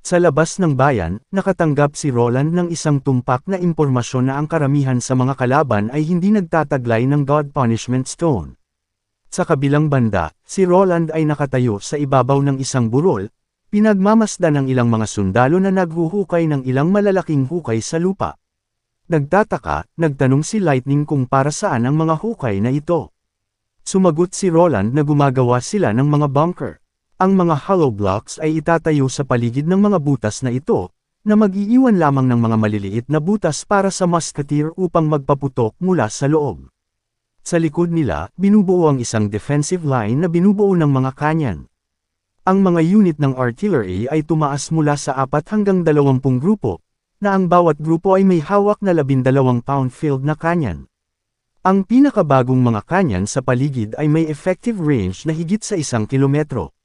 Sa labas ng bayan, nakatanggap si Roland ng isang tumpak na impormasyon na ang karamihan sa mga kalaban ay hindi nagtataglay ng God Punishment Stone. Sa kabilang banda, si Roland ay nakatayo sa ibabaw ng isang burol, pinagmamasdan ng ilang mga sundalo na naghuhukay ng ilang malalaking hukay sa lupa. Nagtataka, nagtanong si Lightning kung para saan ang mga hukay na ito. Sumagot si Roland na gumagawa sila ng mga bunker. Ang mga hollow blocks ay itatayo sa paligid ng mga butas na ito, na mag-iiwan lamang ng mga maliliit na butas para sa musketeer upang magpaputok mula sa loob. Sa likod nila, binubuo ang isang defensive line na binubuo ng mga kanyan. Ang mga unit ng artillery ay tumaas mula sa 4 hanggang 20 grupo, na ang bawat grupo ay may hawak na 12-pound field na kanyan. Ang pinakabagong mga kanyan sa paligid ay may effective range na higit sa 1 kilometro.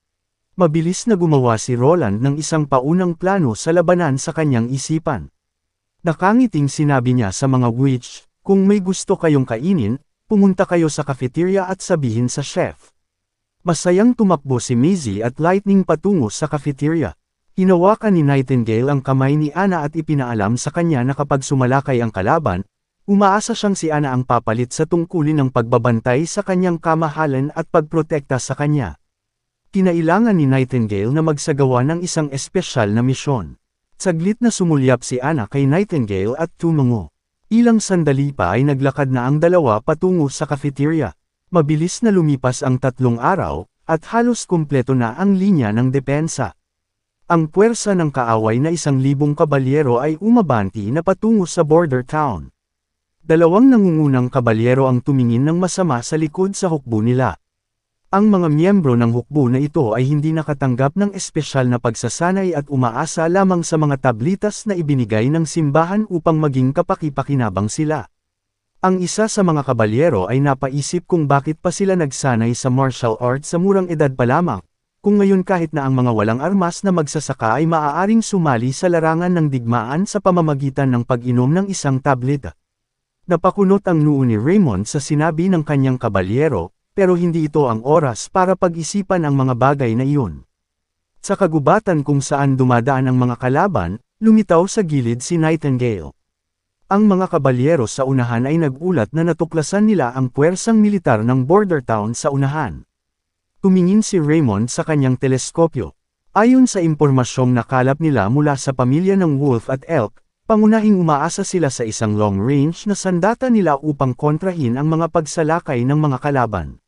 Mabilis na gumawa si Roland ng isang paunang plano sa labanan sa kanyang isipan. Nakangiting sinabi niya sa mga witch, kung may gusto kayong kainin, pumunta kayo sa cafeteria at sabihin sa chef. Masayang tumakbo si Maisie at Lightning patungo sa cafeteria. Hinawakan ni Nightingale ang kamay ni Anna at ipinaalam sa kanya na kapag sumalakay ang kalaban, umaasa siyang si Anna ang papalit sa tungkulin ng pagbabantay sa kanyang kamahalan at pagprotekta sa kanya. Kinailangan ni Nightingale na magsagawa ng isang espesyal na misyon. Saglit na sumulyap si Anna kay Nightingale at tumungo. Ilang sandali pa ay naglakad na ang dalawa patungo sa cafeteria. Mabilis na lumipas ang 3 araw, at halos kumpleto na ang linya ng depensa. Ang puwersa ng kaaway na 1,000 kabalyero ay umabanti na patungo sa border town. 2 nangungunang kabalyero ang tumingin ng masama sa likod sa hukbo nila. Ang mga miyembro ng hukbo na ito ay hindi nakatanggap ng espesyal na pagsasanay at umaasa lamang sa mga tablitas na ibinigay ng simbahan upang maging kapaki-pakinabang sila. Ang isa sa mga kabalyero ay napaisip kung bakit pa sila nagsanay sa martial arts sa murang edad pa lamang, kung ngayon kahit na ang mga walang armas na magsasaka ay maaaring sumali sa larangan ng digmaan sa pamamagitan ng pag-inom ng isang tableta. Napakunot ang noo ni Raymond sa sinabi ng kanyang kabalyero, pero hindi ito ang oras para pag-isipan ang mga bagay na iyon. Sa kagubatan kung saan dumadaan ang mga kalaban, lumitaw sa gilid si Nightingale. Ang mga kabalyero sa unahan ay nagulat na natuklasan nila ang puwersang militar ng border town sa unahan. Tumingin si Raymond sa kanyang teleskopyo. Ayon sa impormasyong nakalap nila mula sa pamilya ng Wolf at Elk, pangunahing umaasa sila sa isang long-range na sandata nila upang kontrahin ang mga pagsalakay ng mga kalaban.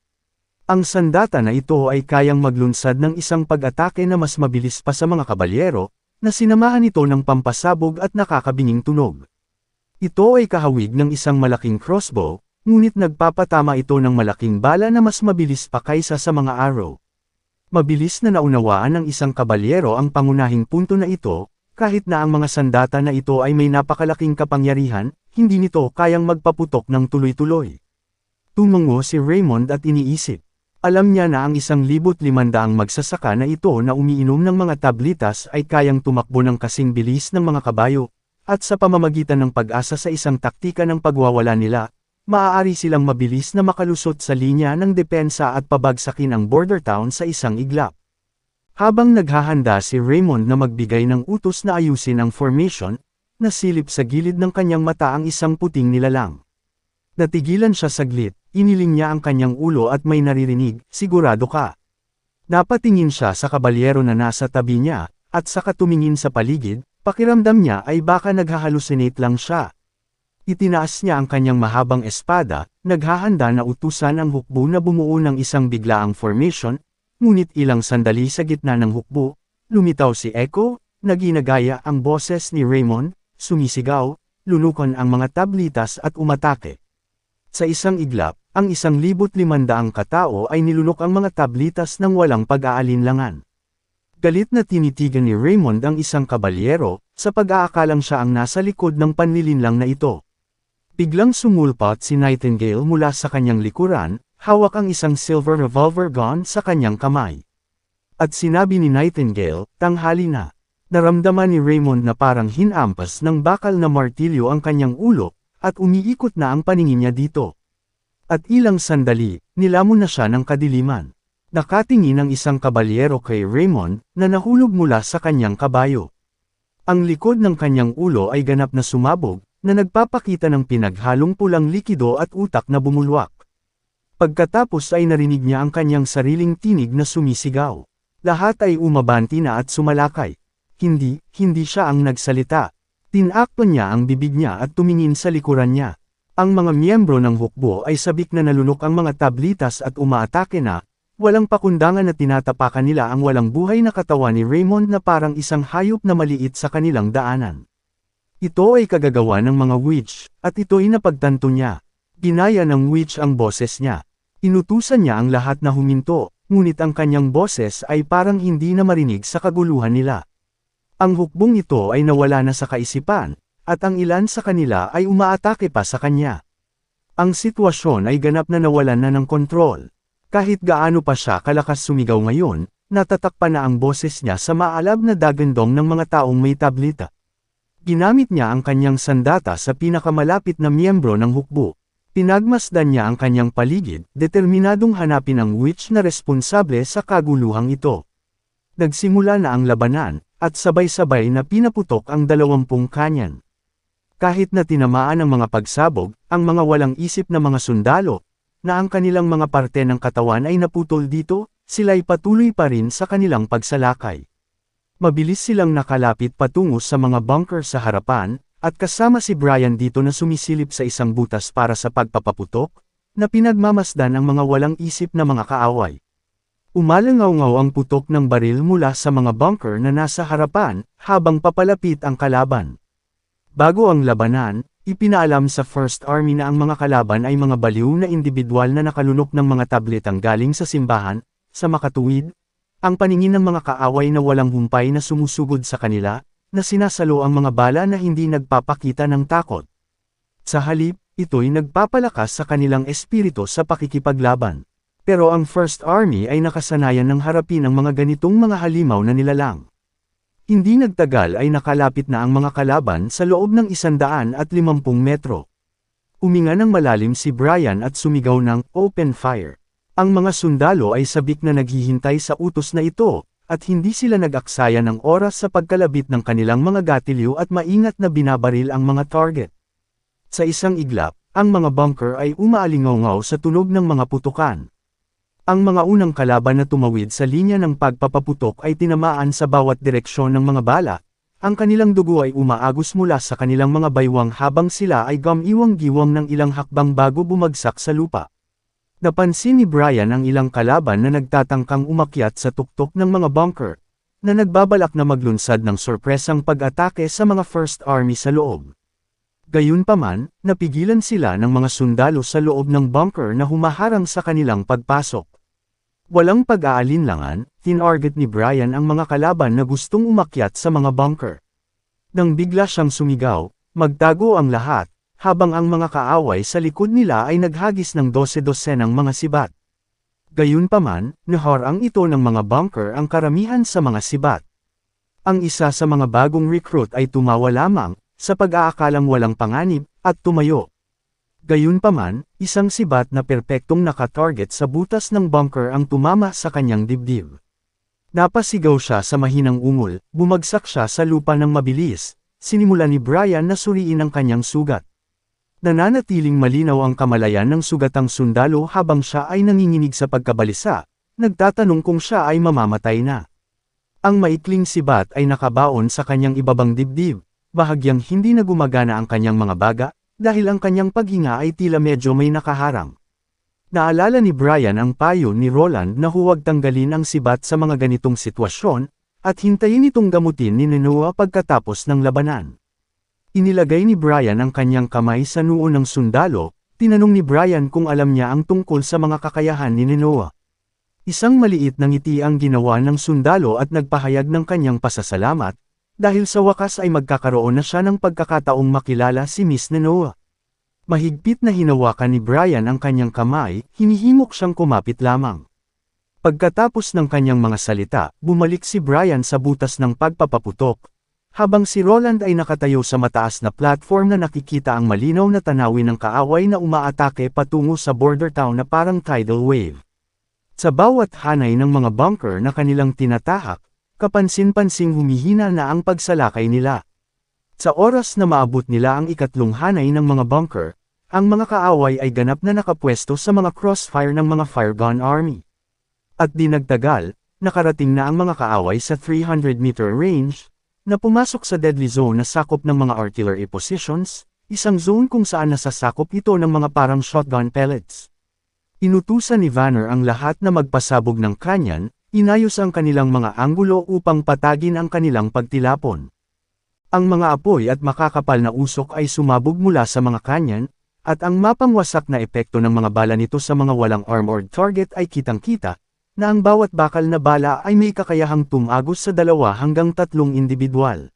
Ang sandata na ito ay kayang maglunsad ng isang pag-atake na mas mabilis pa sa mga kabalyero, na sinamahan ito ng pampasabog at nakakabinging tunog. Ito ay kahawig ng isang malaking crossbow, ngunit nagpapatama ito ng malaking bala na mas mabilis pa kaysa sa mga arrow. Mabilis na naunawaan ng isang kabalyero ang pangunahing punto na ito, kahit na ang mga sandata na ito ay may napakalaking kapangyarihan, hindi nito kayang magpaputok ng tuloy-tuloy. Tumungo si Raymond at iniisip. Alam niya na ang 1,500 magsasaka na ito na umiinom ng mga tablitas ay kayang tumakbo ng kasing bilis ng mga kabayo, at sa pamamagitan ng pag-asa sa isang taktika ng pagwawala nila, maaari silang mabilis na makalusot sa linya ng depensa at pabagsakin ang border town sa isang iglap. Habang naghahanda si Raymond na magbigay ng utos na ayusin ang formation, nasilip sa gilid ng kanyang mata ang isang puting nilalang. Natigilan siya saglit, iniling niya ang kanyang ulo at may naririnig, sigurado ka. Napatingin siya sa kabalyero na nasa tabi niya, at saka tumingin sa paligid, pakiramdam niya ay baka naghahalusinate lang siya. Itinaas niya ang kanyang mahabang espada, naghahanda na utusan ang hukbo na bumuo ng isang biglaang formation, ngunit ilang sandali sa gitna ng hukbo, lumitaw si Echo, naginagaya ang boses ni Raymond, sumisigaw, lulukon ang mga tablitas at umatake. Sa isang iglap, ang 1,500 katao ay nilunok ang mga tablitas ng walang pag-aalinlangan. Galit na tinitigan ni Raymond ang isang kabalyero, sa pag-aakalang siya ang nasa likod ng panlilinlang na ito. Biglang sumulpot si Nightingale mula sa kanyang likuran, hawak ang isang silver revolver gun sa kanyang kamay. At sinabi ni Nightingale, tanghali na. Naramdaman ni Raymond na parang hinampas ng bakal na martilyo ang kanyang ulo, at umiikot na ang paningin niya dito. At ilang sandali, nilamon na siya ng kadiliman. Nakatingin ang isang kabalyero kay Raymond, na nahulog mula sa kanyang kabayo. Ang likod ng kanyang ulo ay ganap na sumabog, na nagpapakita ng pinaghalong pulang likido at utak na bumulwak. Pagkatapos ay narinig niya ang kanyang sariling tinig na sumisigaw. Lahat ay umabanti na at sumalakay. Hindi siya ang nagsalita. Tinakpan niya ang bibig niya at tumingin sa likuran niya. Ang mga miyembro ng hukbo ay sabik na nalunok ang mga tablitas at umaatake na, walang pakundangan na tinatapakan nila ang walang buhay na katawan ni Raymond na parang isang hayop na maliit sa kanilang daanan. Ito ay kagagawa ng mga witch, at ito'y napagtanto niya. Ginaya ng witch ang boses niya. Inutusan niya ang lahat na huminto, ngunit ang kanyang boses ay parang hindi na marinig sa kaguluhan nila. Ang hukbong ito ay nawala na sa kaisipan, at ang ilan sa kanila ay umaatake pa sa kanya. Ang sitwasyon ay ganap na nawalan na ng kontrol. Kahit gaano pa siya kalakas sumigaw ngayon, natatakpan na ang boses niya sa maalab na dagandong ng mga taong may tablita. Ginamit niya ang kanyang sandata sa pinakamalapit na miyembro ng hukbo. Pinagmasdan niya ang kanyang paligid, determinadong hanapin ang witch na responsable sa kaguluhang ito. Nagsimula na ang labanan, at sabay-sabay na pinaputok ang 20 kanyan. Kahit na tinamaan ang mga pagsabog, ang mga walang isip na mga sundalo, na ang kanilang mga parte ng katawan ay naputol dito, sila'y patuloy pa rin sa kanilang pagsalakay. Mabilis silang nakalapit patungo sa mga bunker sa harapan, at kasama si Brian dito na sumisilip sa isang butas para sa pagpapaputok, na pinagmamasdan ang mga walang isip na mga kaaway. Umalangaw-ngaw ang putok ng baril mula sa mga bunker na nasa harapan, habang papalapit ang kalaban. Bago ang labanan, ipinaalam sa First Army na ang mga kalaban ay mga baliw na individual na nakalunok ng mga tabletang galing sa simbahan, sa makatuwid, ang paningin ng mga kaaway na walang humpay na sumusugod sa kanila, na sinasalo ang mga bala na hindi nagpapakita ng takot. Sa halip, ito'y nagpapalakas sa kanilang espiritu sa pakikipaglaban. Pero ang First Army ay nakasanayan ng harapin ang mga ganitong mga halimaw na nilalang. Hindi nagtagal ay nakalapit na ang mga kalaban sa loob ng 150 metro. Uminga ng malalim si Brian at sumigaw ng "Open fire!" Ang mga sundalo ay sabik na naghihintay sa utos na ito, at hindi sila nag-aksaya ng oras sa pagkalabit ng kanilang mga gatilyo at maingat na binabaril ang mga target. Sa isang iglap, ang mga bunker ay umaalingaw-ngaw sa tunog ng mga putukan. Ang mga unang kalaban na tumawid sa linya ng pagpapaputok ay tinamaan sa bawat direksyon ng mga bala, ang kanilang dugo ay umaagos mula sa kanilang mga baywang habang sila ay gamiwang-giwang ng ilang hakbang bago bumagsak sa lupa. Napansin ni Brian ang ilang kalaban na nagtatangkang umakyat sa tuktok ng mga bunker, na nagbabalak na maglunsad ng sorpresang pag-atake sa mga First Army sa loob. Gayunpaman, napigilan sila ng mga sundalo sa loob ng bunker na humaharang sa kanilang pagpasok. Walang pag-aalinlangan, tinarget ni Brian ang mga kalaban na gustong umakyat sa mga bunker. Nang bigla siyang sumigaw, "Magtago ang lahat," habang ang mga kaaway sa likod nila ay naghagis ng 12-12 ng mga sibat. Gayunpaman, naharang ito ng mga bunker ang karamihan sa mga sibat. Ang isa sa mga bagong recruit ay tumawa lamang, sa pag-aakalang walang panganib, at tumayo. Gayunpaman, isang sibat na perpektong nakatarget sa butas ng bunker ang tumama sa kanyang dibdib. Napasigaw siya sa mahinang ungol, bumagsak siya sa lupa ng mabilis, sinimula ni Brian na suriin ang kanyang sugat. Nananatiling malinaw ang kamalayan ng sugatang sundalo habang siya ay nanginginig sa pagkabalisa, nagtatanong kung siya ay mamamatay na. Ang maikling sibat ay nakabaon sa kanyang ibabang dibdib, bahagyang hindi na gumagana ang kanyang mga baga, dahil ang kanyang paghinga ay tila medyo may nakaharang. Naalala ni Brian ang payo ni Roland na huwag tanggalin ang sibat sa mga ganitong sitwasyon, at hintayin itong gamutin ni Noah pagkatapos ng labanan. Inilagay ni Brian ang kanyang kamay sa noo ng sundalo, tinanong ni Brian kung alam niya ang tungkol sa mga kakayahan ni Noah. Isang maliit na ngiti ang ginawa ng sundalo at nagpahayag ng kanyang pasasalamat, dahil sa wakas ay magkakaroon na siya ng pagkakataong makilala si Miss Noah. Mahigpit na hinawakan ni Brian ang kanyang kamay, hinihimok siyang kumapit lamang. Pagkatapos ng kanyang mga salita, bumalik si Brian sa butas ng pagpapaputok, habang si Roland ay nakatayo sa mataas na platform na nakikita ang malinaw na tanawin ng kaaway na umaatake patungo sa border town na parang tidal wave. Sa bawat hanay ng mga bunker na kanilang tinatahak, kapansin-pansing humihina na ang pagsalakay nila. Sa oras na maabot nila ang ikatlong hanay ng mga bunker, ang mga kaaway ay ganap na nakapwesto sa mga crossfire ng mga firegun army. At di nagtagal, nakarating na ang mga kaaway sa 300-meter range, na pumasok sa deadly zone na sakop ng mga artillery positions, isang zone kung saan nasasakop ito ng mga parang shotgun pellets. Inutusan ni Vanner ang lahat na magpasabog ng kanyan, inayos ang kanilang mga anggulo upang patagin ang kanilang pagtilapon. Ang mga apoy at makakapal na usok ay sumabog mula sa mga kanyan, at ang mapangwasak na epekto ng mga bala nito sa mga walang armored target ay kitang-kita, na ang bawat bakal na bala ay may kakayahang tumagos sa 2 hanggang 3 individual.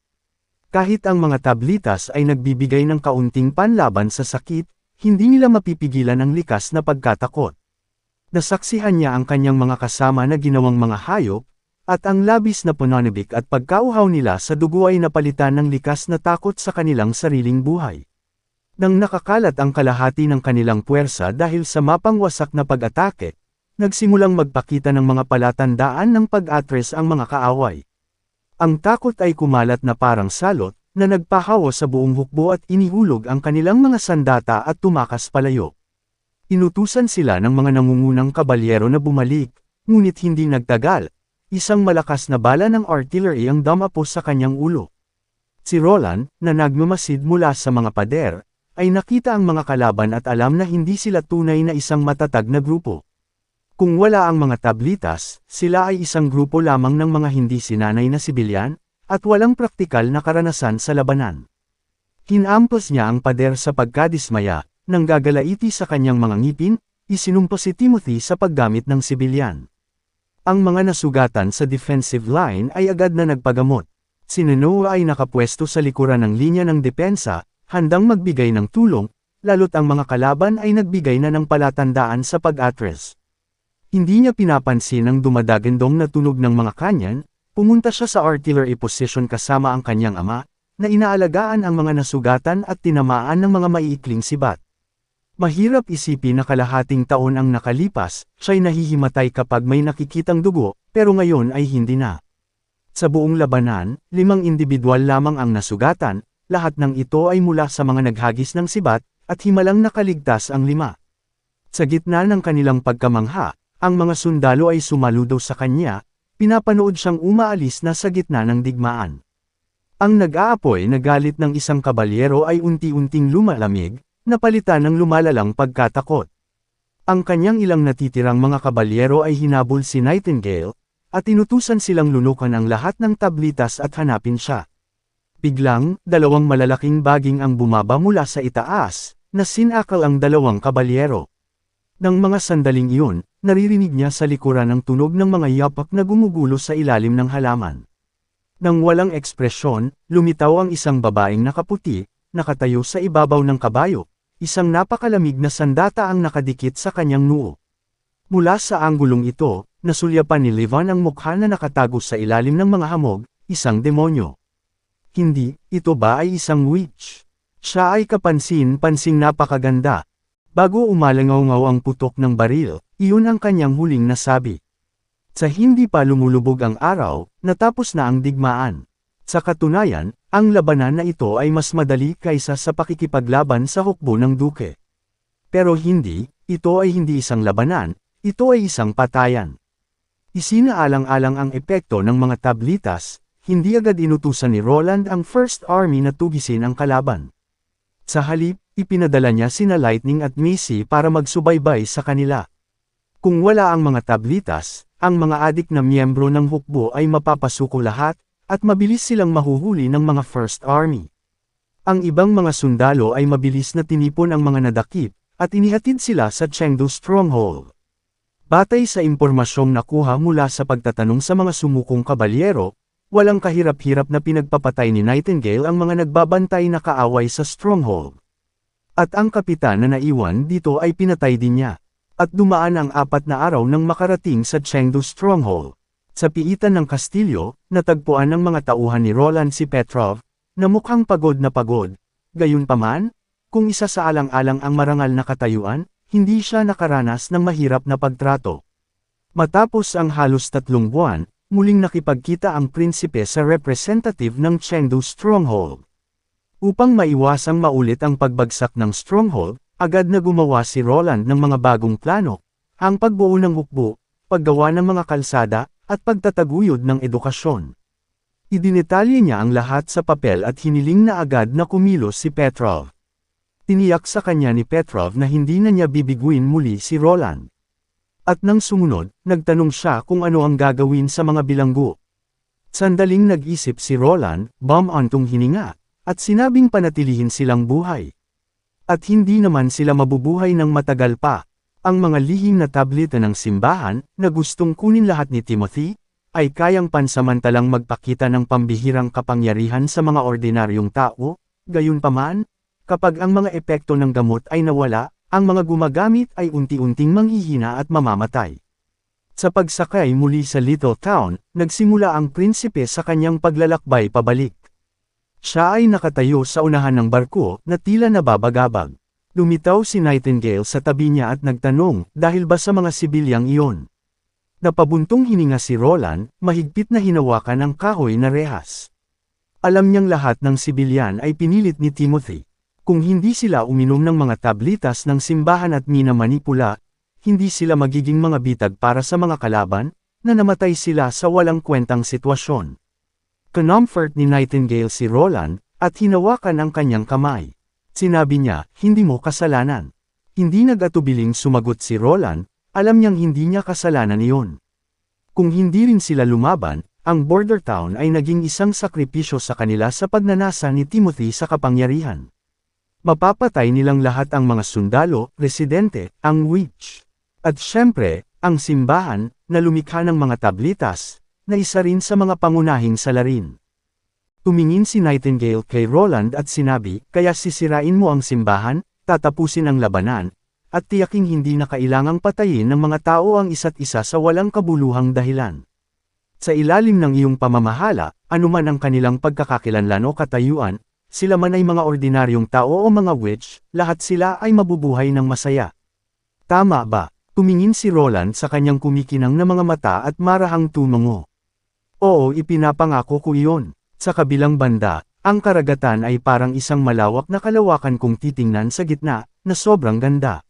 Kahit ang mga tablitas ay nagbibigay ng kaunting panlaban sa sakit, hindi nila mapipigilan ang likas na pagkatakot. Nasaksihan niya ang kanyang mga kasama na ginawang mga hayop, at ang labis na pananabik at pagkauhaw nila sa dugo ay napalitan ng likas na takot sa kanilang sariling buhay. Nang nakakalat ang kalahati ng kanilang puwersa dahil sa mapangwasak na pag-atake, nagsimulang magpakita ng mga palatandaan ng pag-atres ang mga kaaway. Ang takot ay kumalat na parang salot, na nagpahawa sa buong hukbo at inihulog ang kanilang mga sandata at tumakas palayo. Inutusan sila ng mga nangungunang kabalyero na bumalik, ngunit hindi nagtagal, isang malakas na bala ng artillery ang dumapos sa kanyang ulo. Si Roland, na nagmamasid mula sa mga pader, ay nakita ang mga kalaban at alam na hindi sila tunay na isang matatag na grupo. Kung wala ang mga tablitas, sila ay isang grupo lamang ng mga hindi sinanay na sibilyan, at walang praktikal na karanasan sa labanan. Hinampos niya ang pader sa pagkadismaya, nang gagalaiti sa kanyang mga ngipin, isinumpo si Timothy sa paggamit ng sibilyan. Ang mga nasugatan sa defensive line ay agad na nagpagamot. Si Noah ay nakapwesto sa likuran ng linya ng depensa, handang magbigay ng tulong, lalo't ang mga kalaban ay nagbigay na ng palatandaan sa pag-atres. Hindi niya pinapansin ang dumadagandong na tunog ng mga kanyan. Pumunta siya sa artillery position kasama ang kanyang ama, na inaalagaan ang mga nasugatan at tinamaan ng mga maiikling sibat. Mahirap isipin na kalahating taon ang nakalipas, siya'y nahihimatay kapag may nakikitang dugo, pero ngayon ay hindi na. Sa buong labanan, 5 individual lamang ang nasugatan, lahat ng ito ay mula sa mga naghagis ng sibat, at himalang nakaligtas ang 5. Sa gitna ng kanilang pagkamangha, ang mga sundalo ay sumaludo sa kanya, pinapanood siyang umaalis na sa gitna ng digmaan. Ang nag-aapoy na galit ng isang kabalyero ay unti-unting lumalamig, napalitan ng lumalalang pagkatakot. Ang kanyang ilang natitirang mga kabalyero ay hinabol si Nightingale, at inutusan silang lunukan ang lahat ng tablitas at hanapin siya. Biglang, 2 malalaking baging ang bumaba mula sa itaas, na sinakal ang 2 kabalyero. Nang mga sandaling iyon, naririnig niya sa likuran ang tunog ng mga yapak na gumugulo sa ilalim ng halaman. Nang walang ekspresyon, lumitaw ang isang babaeng nakaputi, nakatayo sa ibabaw ng kabayo, isang napakalamig na sandata ang nakadikit sa kanyang noo. Mula sa anggulong ito, nasulyapan ni Levan ang mukha na nakatago sa ilalim ng mga hamog, isang demonyo. Hindi, ito ba ay isang witch? Siya ay kapansin-pansing napakaganda. Bago umalangaw-ngaw ang putok ng baril, iyon ang kanyang huling nasabi. Sa hindi pa lumulubog ang araw, natapos na ang digmaan. Sa katunayan, ang labanan na ito ay mas madali kaysa sa pakikipaglaban sa hukbo ng duke. Pero hindi, ito ay hindi isang labanan, ito ay isang patayan. Isinaalang-alang ang epekto ng mga tablitas, hindi agad inutusan ni Roland ang First Army na tugisin ang kalaban. Sa halip, ipinadala niya sina Lightning at Macy para magsubaybay sa kanila. Kung wala ang mga tablitas, ang mga adik na miyembro ng hukbo ay mapapasuko lahat, at mabilis silang mahuhuli ng mga First Army. Ang ibang mga sundalo ay mabilis na tinipon ang mga nadakip, at inihatid sila sa Chengdu Stronghold. Batay sa impormasyong nakuha mula sa pagtatanong sa mga sumukong kabalyero, walang kahirap-hirap na pinagpapatay ni Nightingale ang mga nagbabantay na kaaway sa Stronghold. At ang kapitan na naiwan dito ay pinatay din niya. At dumaan ang 4 na araw nang makarating sa Chengdu Stronghold. Sa piitan ng kastilyo, natagpuan ng mga tauhan ni Roland si Petrov, na mukhang pagod na pagod. Gayunpaman, kung isa sa alang-alang ang marangal na katayuan, hindi siya nakaranas ng mahirap na pagtrato. Matapos ang halos 3 buwan, muling nakipagkita ang prinsipe sa representative ng Chengdu Stronghold. Upang maiwasang maulit ang pagbagsak ng stronghold, agad na gumawa si Roland ng mga bagong plano, ang pagbuo ng hukbo, paggawa ng mga kalsada, at pagtataguyod ng edukasyon. Idinetalye niya ang lahat sa papel at hiniling na agad na kumilos si Petrov. Tiniyak sa kanya ni Petrov na hindi na niya bibiguin muli si Roland. At nang sumunod, nagtanong siya kung ano ang gagawin sa mga bilanggo. Sandaling nag-isip si Roland, bumantong hininga, at sinabing panatilihin silang buhay. At hindi naman sila mabubuhay ng matagal pa. Ang mga lihim na tableta ng simbahan, na gustong kunin lahat ni Timothy, ay kayang pansamantalang magpakita ng pambihirang kapangyarihan sa mga ordinaryong tao, gayunpaman, kapag ang mga epekto ng gamot ay nawala, ang mga gumagamit ay unti-unting manghihina at mamamatay. Sa pagsakay muli sa Little Town, nagsimula ang prinsipe sa kanyang paglalakbay pabalik. Siya ay nakatayo sa unahan ng barko na tila nababagabag. Lumitaw si Nightingale sa tabi niya at nagtanong, dahil ba sa mga sibilyang iyon? Napabuntong hininga si Roland, mahigpit na hinawakan ang kahoy na rehas. Alam niyang lahat ng sibilyan ay pinilit ni Timothy. Kung hindi sila uminom ng mga tablitas ng simbahan at minamanipula, hindi sila magiging mga bitag para sa mga kalaban, na namatay sila sa walang kwentang sitwasyon. Kinomfort ni Nightingale si Roland, at hinawakan ang kanyang kamay. Sinabi niya, hindi mo kasalanan. Hindi nag-atubiling sumagot si Roland, alam niyang hindi niya kasalanan iyon. Kung hindi rin sila lumaban, ang border town ay naging isang sakripisyo sa kanila sa pagnanasa ni Timothy sa kapangyarihan. Mapapatay nilang lahat ang mga sundalo, residente, ang witch. At syempre, ang simbahan, na lumikha ng mga tablitas, na isa rin sa mga pangunahing salarin. Tumingin si Nightingale kay Roland at sinabi, kaya sisirain mo ang simbahan, tatapusin ang labanan, at tiyaking hindi na kailangang patayin ng mga tao ang isa't isa sa walang kabuluhang dahilan. Sa ilalim ng iyong pamamahala, anuman ang kanilang pagkakakilanlan o katayuan, sila man ay mga ordinaryong tao o mga witch, lahat sila ay mabubuhay ng masaya. Tama ba? Tumingin si Roland sa kanyang kumikinang na mga mata at marahang tumango. Oo, ipinapangako ko iyon. Sa kabilang banda, ang karagatan ay parang isang malawak na kalawakan kung titingnan sa gitna, na sobrang ganda.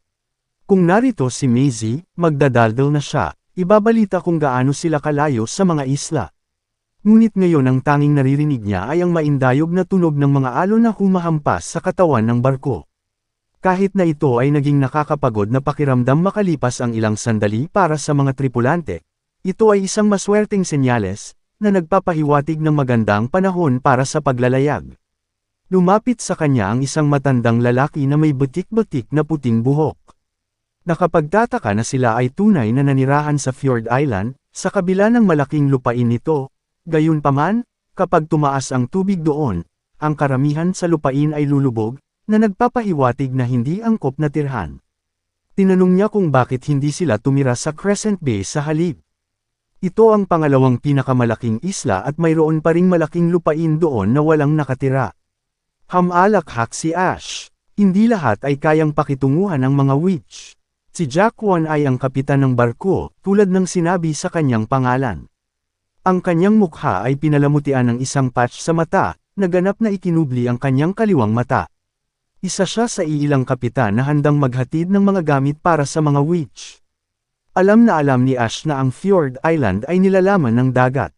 Kung narito si Maisie, magdadaldal na siya, ibabalita kung gaano sila kalayo sa mga isla. Ngunit ngayon ang tanging naririnig niya ay ang maindayog na tunog ng mga alon na humahampas sa katawan ng barko. Kahit na ito ay naging nakakapagod na pakiramdam makalipas ang ilang sandali para sa mga tripulante, ito ay isang maswerteng senyales, na nagpapahiwatig ng magandang panahon para sa paglalayag. Lumapit sa kanya ang isang matandang lalaki na may butik-butik na puting buhok. Nakapagtataka na sila ay tunay na nanirahan sa Fjord Island, sa kabila ng malaking lupain nito, gayunpaman, kapag tumaas ang tubig doon, ang karamihan sa lupain ay lulubog, na nagpapahiwatig na hindi angkop na tirhan. Tinanong niya kung bakit hindi sila tumira sa Crescent Bay sa halip. Ito ang pangalawang pinakamalaking isla at mayroon pa ring malaking lupain doon na walang nakatira. Hamalakhak si Ash. Hindi lahat ay kayang pakitunguhan ng mga witch. Si Jack Wan ay ang kapitan ng barko, tulad ng sinabi sa kanyang pangalan. Ang kanyang mukha ay pinalamutian ng isang patch sa mata, na ganap na ikinubli ang kanyang kaliwang mata. Isa siya sa iilang kapitan na handang maghatid ng mga gamit para sa mga witch. Alam na alam ni Ash na ang Fjord Island ay nilalaman ng dagat.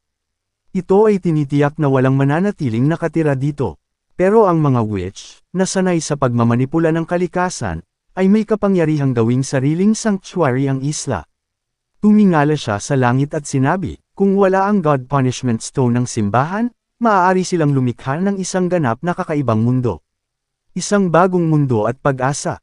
Ito ay tinitiyak na walang mananatiling nakatira dito. Pero ang mga witch, na sanay sa pagmamanipula ng kalikasan, ay may kapangyarihang gawing sariling sanctuary ang isla. Tumingala siya sa langit at sinabi, kung wala ang God Punishment Stone ng simbahan, maaari silang lumikha ng isang ganap na kakaibang mundo. Isang bagong mundo at pag-asa.